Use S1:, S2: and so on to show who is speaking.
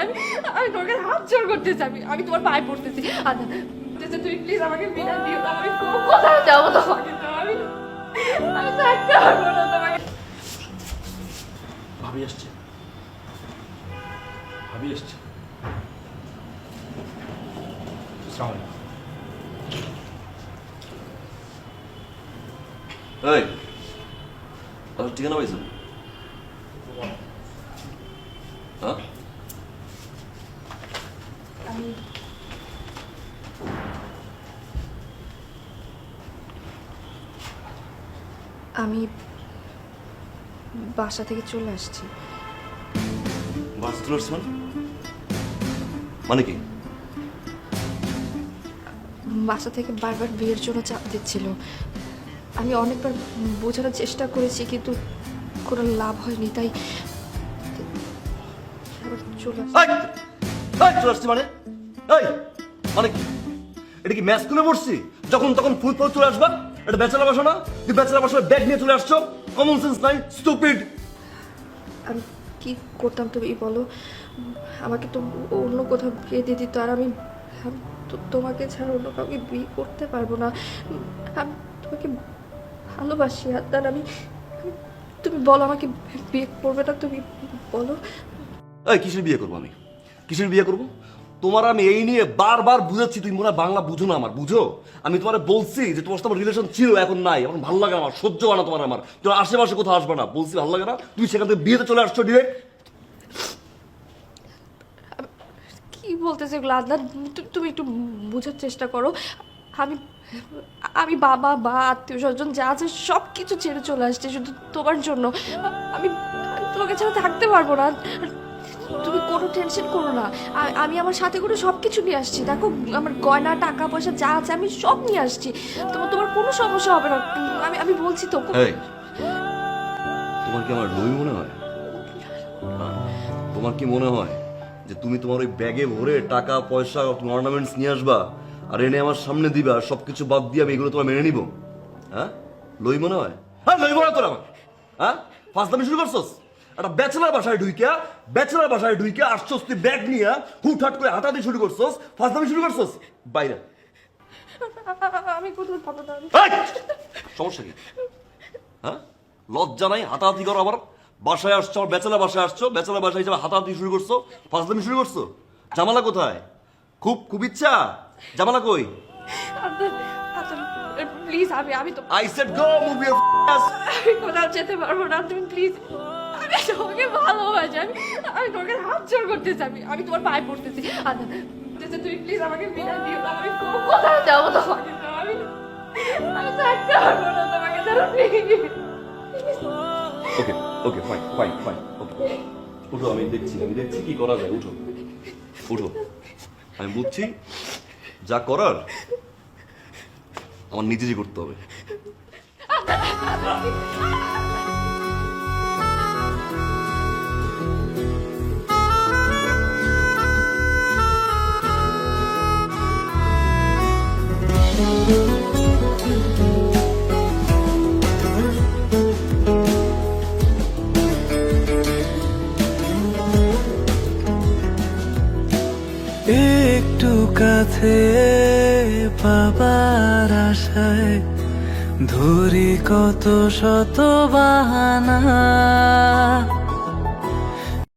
S1: আমি আমি তোর কাছে হাত জোড় করতেছি, আমি তোমার পায়ে পড়তেছি। আচ্ছা তুই প্লিজ আমাকে বিদায় দিও না, আমি কোথায় যাবো তোমাকে, আমি আমি থাকতে পারবো না তোমাকে।
S2: ভাবি আসছে, ভাবি আসছে।
S3: এই আপনার ঠিকানা পাইছেন? হ্যাঁ
S1: আমি আমি বাসা থেকে চলে আসছি।
S3: বাস চলে আসছে মানে কি?
S1: বাসা থেকে বারবার বিয়ের জন্য চাপ দিচ্ছিল। আমি অনেকবার বোঝানোর চেষ্টা করেছি কিন্তু কোনো লাভ হয়নি, তাই চলে
S3: চলে আসছি মানে? এই মানে কি? এটা কি ম্যাচ খুলে পড়ছি? যখন তখন ফুল ফুল চলে আসবা? এটা ব্যাচেলার বাসা না? তুই ব্যাচেলার বাসায় ব্যাগ নিয়ে চলে আসছো? কমন সেন্স নাই, স্টুপিড।
S1: আমি কি করতাম তুমি বলো? আমাকে তো অন্য কোথাও বিয়ে দিয়ে দিত, আর আমি তোমাকে ছাড়া অন্য কাউকে বিয়ে করতে পারবো না। আমি তোমাকে ভালোবাসি আদান। তুমি বলো আমাকে বিয়ে করবে না? তুমি বলো।
S3: এই কিসের বিয়ে করবো আমি? কিসের বিয়ে করবো? তোমার আমি এই নিয়ে বারবার বুঝাচ্ছি, তুমি মনে হয় বাংলা বুঝো না। আমার বুঝো? আমি তোমার বলছি যে তোমার সাথে আমার রিলেশন ছিল, এখন নাই, এখন ভালো লাগে না, আমার সহ্য হয় না তোমার আমার। তোমার আশেপাশে কোথাও আসবে না, বলছি ভালো লাগে না। তুমি সেখান থেকে বিয়েতে চলে আসছো ডিরেক্ট।
S1: কি বলতেছে এগুলো আদনান? তুমি একটু বোঝার চেষ্টা করো। আমি আমি বাবা বা আত্মীয় স্বজন যা আছে সব কিছু ছেড়ে চলে আসছে শুধু তোমার জন্য। আমি আমি তোমাকে ছাড়া থাকতে পারবো না। তুমি কোনো টেনশন করো না, আমি আমার সাথে করে সব কিছু নিয়ে আসছি। দেখো আমার গয়না টাকা পয়সা যা আছে আমি সব নিয়ে আসছি। তোমার কোনো সমস্যা হবে না, আমি বলছি তো।
S3: এই তোমার কি আমার লই মনে হয়? তোমার কি মনে হয় যে তুমি তোমার ওই ব্যাগে ভরে টাকা পয়সা অর্নামেন্টস নিয়ে আসবা আর এনে আমার সামনে দিবা, আর সবকিছু বাদ দিয়ে আমি এগুলো তোমার মেনে নিব? হ্যাঁ লই মনে হয়? হ্যাঁ লই মনে হয় তোর আমার? হ্যাঁ ফাজলামি শুরু করছস? একটা ব্যাচেলার বাসায় ঢুইকা আসছস তুই ব্যাগ নিয়ে, হুটহাট করে হাঁটাতে শুরু করছস, ফাজলামি শুরু করছস। বাইরে
S1: আমি কোথাও পাবো না।
S3: সমস্যা কি? হ্যাঁ লজ্জা নাই? হাতাহাতি করো আবার। বাসায় আসছো, ব্যাচেলার বাসায় আসছো, ব্যাচেলার বাসায় হিসেবে হাতাহাতি শুরু করছো, ফাজলামি শুরু করছো। জামালা কোথায়? খুব ইচ্ছা, জামালা কই?
S1: প্লিজ আমি তো
S3: I said go, move your ass.
S1: আমি কোথাও যেতে পারবো না, তুমি প্লিজ। আমি তোমাকে ভালোবাসি, আমি তোমাকে হাত জোড় করতেছি, আমি তোমার পায়ে পড়তেছি। আচ্ছা তুই প্লিজ আমাকে বিদায় দিও না, আমি কোথায় যাবো তোমাকে, আমি থাকতে পারবো না তোমাকে ছাড়া, প্লিজ।
S3: ওকে ফাইন ওকে উঠো, আমি দেখছি কি করা যায়। উঠো আমি বুঝছি যা করার আমার নিজেই করতে হবে।
S4: একটু কাছে পাবার আশায় ধরি কত শত বাহানা।